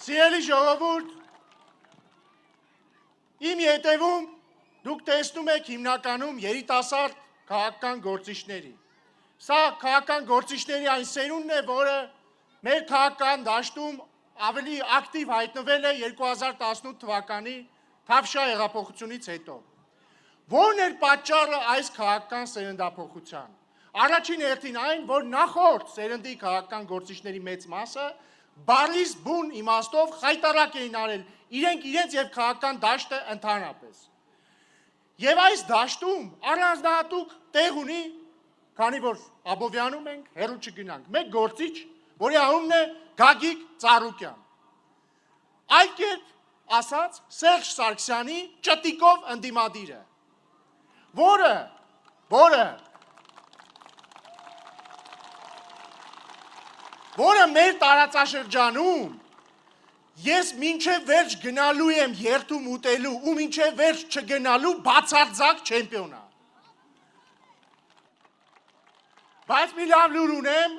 Սիրելի ժողովուրդ, իմ ետևում դուք տեսնում եք հիմնականում երիտասարդ քաղաքական գործիչների։ Սա քաղաքական գործիչների այն սերունդն է, որը մեր քաղաքական դաշտում ավելի ակտիվ հայտնվել է 2018 թվականի Թավշյա հեղափոխությունից հետո։ Որն էր պատճառը այս քաղաքական սերնդափոխության։ Առաջին հերթին այն, որ նախորդ սերնդի քաղաքական գործիչների մեծ մասը բառից բուն իմաստով խայտարակ էին արել իրենց եւ քաղաքական դաշտը ընդհանրապես։ Եվ այս դաշտում առանձնահատուկ տեղ ունի, քանի որ Աբովյանում ենք, հեռու չգնանք, մեկ գործիչ, որի անունն է Գագիկ Ծառուկյան։ Այլ կերպ ասած, Սերժ Սարգսյանի ճտիկով ընդդիմադիրը, որը մեր տարածաշրջանում ես մինչև վերջ գնալու եմ երթում ուտելու ու մինչև վերջ չգնալու բացարձակ չեմպիոն է։ Բայց մի լավ լուր ունեմ,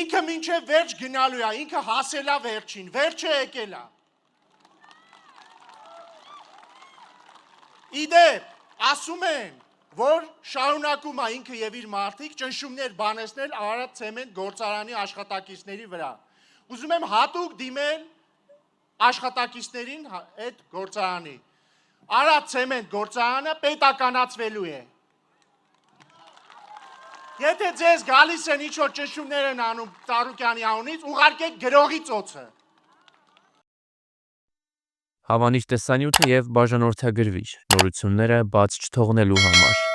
ինքը մինչև վերջ գնալու է, ինքը հասել է վերջին, վերջը եկել է։ Իդեպ, ասում են, որ շարունակում է ինքը եւ իր մարդիկ ճնշումներ բանեցնել Արարատ ցեմենտ գործարանի աշխատակիցների վրա։ Ուզում եմ հատուկ դիմել աշխատակիցներին այդ գործարանի։ Արարատ ցեմենտ գործարանը պետականացվելու է։ Եթե ձեզ գալիս են ինչ-որ ճնշումներ են անում Ծառուկյանի անունից, ուղարկեք գրողի ծոցը։ Հավանիչ տեսանյութը եւ բաժանորդագրվիչ նորությունները բաց չթողնելու համար։